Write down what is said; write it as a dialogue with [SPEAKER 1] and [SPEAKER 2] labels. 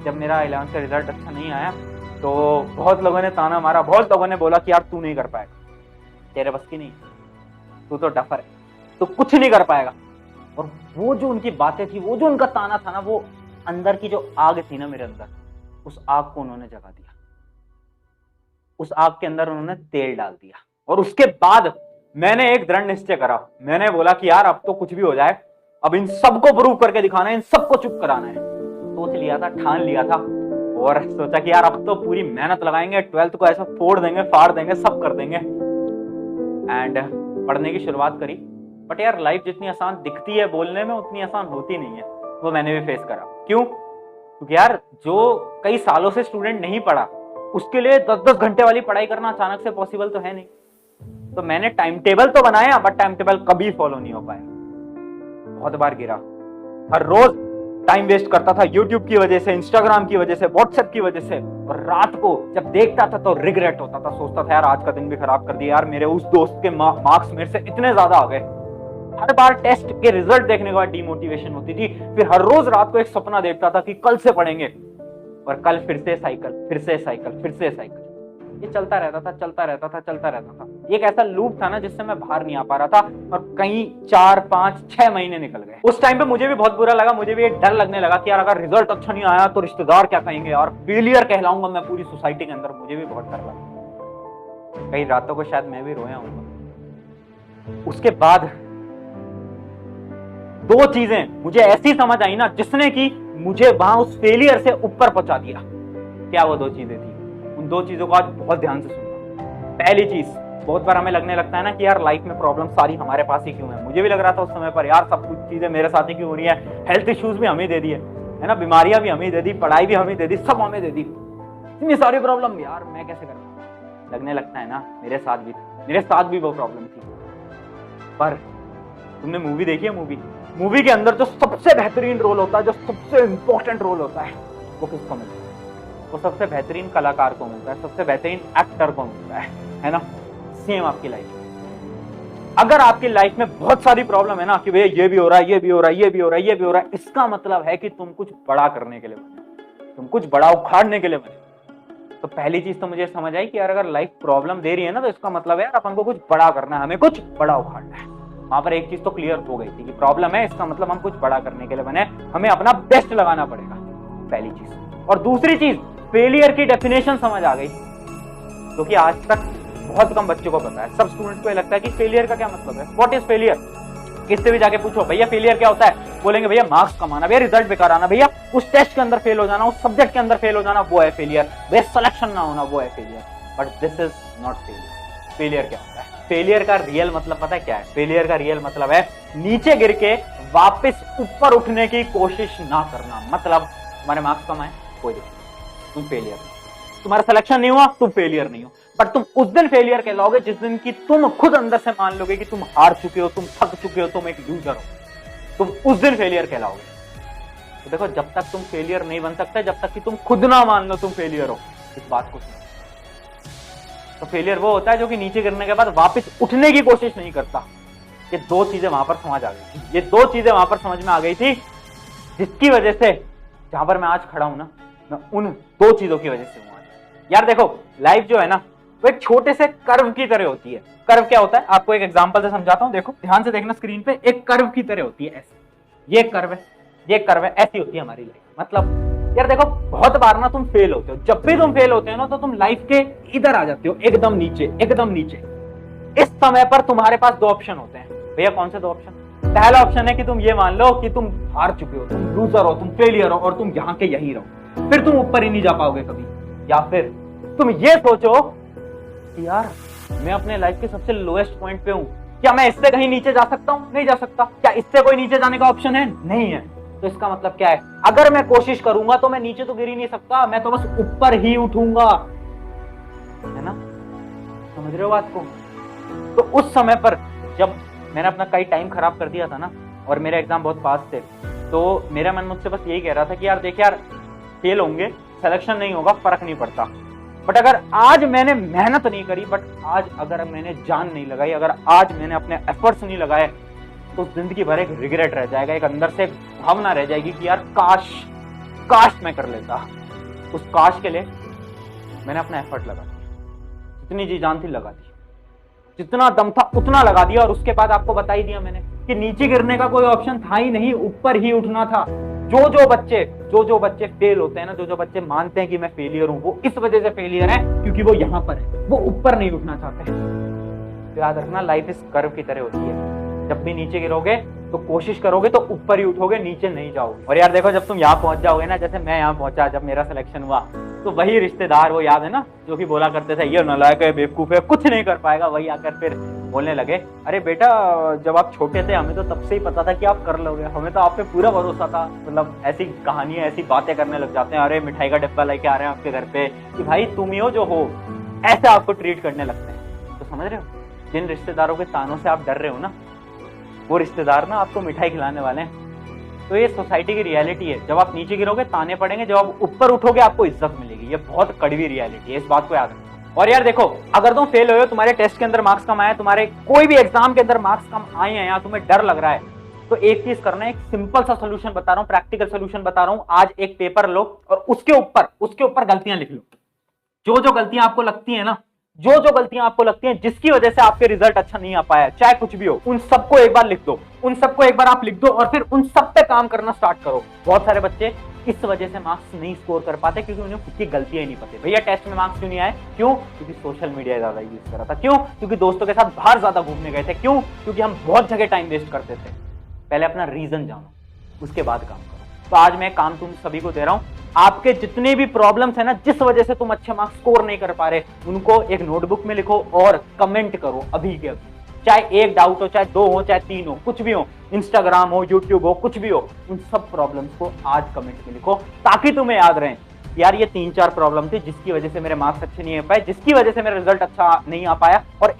[SPEAKER 1] जब मेरा 11th का रिजल्ट अच्छा नहीं आया तो बहुत लोगों ने ताना मारा, बहुत लोगों ने बोला कि यार तू नहीं कर पाएगा, तेरे बस की नहीं, तू तो डफर है, तू कुछ नहीं कर पाएगा। और वो जो उनकी बातें थी, वो जो उनका ताना था ना, वो अंदर की जो आग थी ना मेरे अंदर, उस आग को उन्होंने जगा दिया। उस आग के अंदर उन्होंने तेल डाल दिया। और उसके बाद मैंने एक दृढ़ निश्चय करा। मैंने बोला कि यार अब तो कुछ भी हो जाए, अब इन सबको प्रूव करके दिखाना है, इन सबको चुप कराना है। सोच लिया था, ठान लिया था और सोचा कि यार अब तो पूरी मेहनत लगाएंगे, 12th को ऐसा फोड़ देंगे, फाड़ देंगे, सब कर देंगे। एंड पढ़ने की शुरुआत करी। बट यार लाइफ जितनी आसान दिखती है बोलने में, उतनी आसान होती नहीं है। वो मैंने भी फेस करा। क्यों? क्योंकि यार जो कई सालों से स्टूडेंट नहीं पढ़ा, उसके लिए 10-10 घंटे वाली पढ़ाई करना अचानक से पॉसिबल तो है नहीं। तो मैंने टाइम टेबल तो बनाया, बट टाइम टेबल कभी फॉलो नहीं हो पाया। बहुत बार गिरा, हर रोज टाइम वेस्ट करता था यूट्यूब की वजह से, इंस्टाग्राम की वजह से, व्हाट्सएप की वजह से। और रात को जब देखता था तो रिग्रेट होता था, सोचता था यार आज का दिन भी खराब कर दिया, यार मेरे उस दोस्त के मार्क्स मेरे से इतने ज्यादा आ गए। हर बार टेस्ट के रिजल्ट देखने के बाद डिमोटिवेशन होती थी। फिर हर रोज रात को एक सपना देखता था कि कल से पढ़ेंगे, और कल फिर से साइकिल, फिर से साइकिल, फिर से साइकिल। ये चलता रहता था, चलता रहता था, चलता रहता था। एक ऐसा लूप था ना जिससे मैं बाहर नहीं आ पा रहा था। और कहीं 4, 5, 6 महीने निकल गए। उस टाइम पे मुझे भी बहुत बुरा लगा, मुझे भी एक डर लगने लगा कि यार अगर रिजल्ट अच्छा नहीं आया तो रिश्तेदार क्या कहेंगे, यार फेलियर कहलाऊंगा मैं पूरी सोसाइटी के अंदर। मुझे भी बहुत डर लगा, कई रातों को शायद मैं भी रोया हूँ। उसके बाद 2 चीजें मुझे ऐसी समझ आई ना, जिसने कि मुझे वहां उस फेलियर से ऊपर पहुंचा दिया। क्या वो 2 चीजें थी? उन 2 चीजों को आज बहुत ध्यान से सुनना। पहली चीज, बहुत बार हमें लगने लगता है ना कि यार लाइफ में प्रॉब्लम सारी हमारे पास ही क्यों है। मुझे भी लग रहा था उस समय पर, यार सब कुछ चीजें मेरे साथ ही क्यों हो रही है। हेल्थ इश्यूज भी हमें दे दिए, है ना, बीमारियां भी हमें दे दी, पढ़ाई भी हमें दे दी, सब हमें दे दी, इतनी सारी प्रॉब्लम, यार मैं कैसे करूँ। लगने लगता है ना, मेरे साथ भी वो प्रॉब्लम थी। पर तुमने मूवी देखी है? मूवी के अंदर जो सबसे बेहतरीन रोल होता है, जो सबसे इंपॉर्टेंट रोल होता है, वो किसको मिलता है? वो सबसे बेहतरीन कलाकार को मिलता है, सबसे बेहतरीन एक्टर को मिलता है ना। सेम आपकी लाइफ में, अगर आपकी लाइफ में बहुत सारी प्रॉब्लम है ना कि भैया ये भी हो रहा है, ये भी हो रहा है, ये भी हो रहा है, ये भी हो रहा है, इसका मतलब है कि तुम कुछ बड़ा करने के लिए बने, तुम कुछ बड़ा उखाड़ने के लिए बने। तो पहली चीज तो मुझे समझ आई कि यार अगर लाइफ प्रॉब्लम दे रही है ना, तो इसका मतलब है यार अपन को कुछ बड़ा करना है, हमें कुछ बड़ा उखाड़ना है। वहां पर एक चीज तो क्लियर हो गई थी कि प्रॉब्लम है, इसका मतलब हम कुछ बड़ा करने के लिए बने, हमें अपना बेस्ट लगाना पड़ेगा, पहली चीज। और दूसरी चीज, फेलियर की डेफिनेशन समझ आ गई, क्योंकि आज तक बहुत कम बच्चों को पता है। सब स्टूडेंट्स को लगता है कि फेलियर का क्या मतलब है, व्हाट इज फेलियर। किससे भी जाके पूछो भैया फेलियर क्या होता है, बोलेंगे भैया मार्क्स कमाना, भैया रिजल्ट बेकार आना, भैया उस टेस्ट के अंदर फेल हो जाना, उस सब्जेक्ट के अंदर फेल हो जाना, वो है फेलियर, भैया सिलेक्शन ना होना, वो है failure. But this is not failure. Failure क्या होता है? फेलियर का रियल मतलब पता है क्या है? फेलियर का रियल मतलब है नीचे गिर के वापस ऊपर उठने की कोशिश ना करना। मतलब तुम्हारे मार्क्स कम आए, कोई दिक्कत, तुम फेलियर, तुम्हारा सिलेक्शन नहीं हुआ, तुम फेलियर नहीं हो। पर तुम उस दिन फेलियर कहलाओगे जिस दिन की तुम खुद अंदर से मान लोगे कि तुम हार चुके हो, तुम थक चुके हो, तुम एक लूजर हो, तुम उस दिन फेलियर कहलाओगे। तो देखो, जब तक तुम फेलियर नहीं बन सकते, जब तक कि तुम खुद ना मान लो तुम फेलियर हो, इस बात को सुनो। तो फेलियर वो होता है जो कि नीचे गिरने के बाद वापस उठने की कोशिश नहीं करता। ये 2 चीजें वहां पर समझ आ गई थी, ये 2 चीजें वहां पर समझ में आ गई थी, जिसकी वजह से जहां पर मैं आज खड़ा हूं ना, मैं उन 2 चीजों की वजह से हूं आज। यार देखो, लाइफ जो है ना, वो एक छोटे से कर्व की तरह होती है। कर्व क्या होता है, आपको एक एग्जांपल से समझाता हूं, देखो ध्यान से देखना स्क्रीन पे। एक कर्व की तरह होती है, ऐसे, ये कर्व है, ये कर्व है, ऐसी होती है हमारी लाइफ। मतलब यार देखो, बहुत बार ना तुम फेल होते हो, जब भी तुम फेल होते हो ना, तो तुम लाइफ के इधर आ जाते हो, एकदम नीचे, एकदम नीचे। इस समय पर तुम्हारे पास 2 ऑप्शन होते हैं। भैया कौन से 2 ऑप्शन? पहला ऑप्शन है कि तुम ये मान लो कि तुम हार चुके हो, तुम लूजर हो, तुम फेलियर हो, और तुम यहाँ के यही रहो, फिर तुम ऊपर ही नहीं जा पाओगे कभी। या फिर तुम ये सोचो कि यार मैं अपने लाइफ के सबसे लोएस्ट पॉइंट पे हूं, क्या मैं इससे कहीं नीचे जा सकता हूं? नहीं जा सकता। क्या इससे कोई नीचे जाने का ऑप्शन है? नहीं है। तो इसका मतलब क्या है? अगर मैं कोशिश करूंगा तो मैं नीचे तो गिर ही नहीं सकता, मैं तो बस ऊपर ही उठूंगा, है ना? समझ रहे हो बात को? तो उस समय पर जब मैंने अपना कई टाइम खराब कर दिया था ना, और मेरे एग्जाम बहुत पास थे, तो मेरा मन मुझसे बस यही कह रहा था कि यार देख यार, फेल होंगे, सिलेक्शन नहीं होगा, फर्क नहीं पड़ता। बट अगर आज मैंने मेहनत नहीं करी, बट आज अगर मैंने जान नहीं लगाई, अगर आज मैंने अपने एफर्ट्स नहीं लगाए, तो जिंदगी भर एक रिग्रेट रह जाएगा, एक अंदर से भावना रह जाएगी कि यार काश काश मैं कर लेता। उस काश के लिए मैंने अपना एफर्ट लगा दिया, जितनी जी जान थी लगा दी, जितना दम था उतना लगा दिया। और उसके बाद आपको बता ही दिया मैंने कि नीचे गिरने का कोई ऑप्शन था ही नहीं, ऊपर ही उठना था। जो बच्चे फेल होते हैं ना, जो बच्चे मानते हैं कि मैं फेलियर हूं, वो इस वजह से फेलियर है क्योंकि वो यहां पर है, वो ऊपर नहीं उठना चाहते। तो याद रखना, लाइफ इस कर्व की तरह होती है। जब भी नीचे गिरोगे तो कोशिश करोगे तो ऊपर ही उठोगे, नीचे नहीं जाओगे। और यार देखो, जब तुम यहाँ पहुंच जाओगे ना, जैसे मैं यहाँ पहुंचा, जब मेरा सिलेक्शन हुआ, तो वही रिश्तेदार, वो याद है ना, जो कि बोला करते थे ये नालायक है, बेवकूफ है, कुछ नहीं कर पाएगा, वही आकर फिर बोलने लगे, अरे बेटा जब आप छोटे थे हमें तो तब से ही पता था कि आप कर लोगे, हमें तो आप पे पूरा भरोसा था। मतलब ऐसी कहानियां, ऐसी बातें करने लग जाते हैं, अरे मिठाई का डिब्बा लेके आ रहे हैं आपके घर पे कि भाई तुम ही हो जो हो, ऐसे आपको ट्रीट करने लगते हैं। तो समझ रहे हो, जिन रिश्तेदारों के तानों से आप डर रहे हो ना, वो रिश्तेदार ना आपको मिठाई खिलाने वाले हैं। तो ये सोसाइटी की रियलिटी है। जब आप नीचे गिरोगे ताने पड़ेंगे, जब आप ऊपर उठोगे आपको इज्जत मिलेगी। ये बहुत कड़वी रियलिटी है, इस बात को याद रखो। और यार देखो, अगर तुम फेल हुए हो, तुम्हारे टेस्ट के अंदर मार्क्स कम आए, तुम्हारे कोई भी एग्जाम के अंदर मार्क्स कम आए हैं या तुम्हें डर लग रहा है, तो एक चीज करना है, एक सिंपल सा सोल्यूशन बता रहा हूं, प्रैक्टिकल सोल्यूशन बता रहा हूं। आज एक पेपर लो और उसके ऊपर गलतियां लिख लो। जो गलतियां आपको लगती है ना, जो गलतियां आपको लगती हैं जिसकी वजह से आपके रिजल्ट अच्छा नहीं आ पाया, चाहे कुछ भी हो, उन सबको एक बार लिख दो, उन सबको एक बार आप लिख दो और फिर उन सब पे काम करना स्टार्ट करो। बहुत सारे बच्चे इस वजह से मार्क्स नहीं स्कोर कर पाते क्योंकि उन्हें खुद की गलतियां ही नहीं पता। भैया टेस्ट में मार्क्स क्यों नहीं आए? क्यों? क्योंकि सोशल मीडिया ज्यादा यूज करा था। क्यों? क्योंकि दोस्तों के साथ बाहर ज्यादा घूमने गए थे। क्यों? क्योंकि हम बहुत जगह टाइम वेस्ट करते थे। पहले अपना रीजन जानो, उसके बाद काम करो। तो आज मैं काम तुम सभी को दे रहा हूं, आपके जितने भी प्रॉब्लम्स है ना, जिस वजह से तुम अच्छे मार्क्स स्कोर नहीं कर पा रहे, उनको एक नोटबुक में लिखो और कमेंट करो अभी के अभी। चाहे एक डाउट हो, चाहे दो हो, चाहे तीन हो, कुछ भी हो, इंस्टाग्राम हो, यूट्यूब हो, कुछ भी हो, उन सब प्रॉब्लम्स को आज कमेंट में लिखो ताकि तुम्हें याद रहे, यार ये 3-4 प्रॉब्लम थी जिसकी वजह से मेरे मार्क्स अच्छे नहीं आ पाए, जिसकी वजह से मेरा रिजल्ट अच्छा नहीं आ पाया। और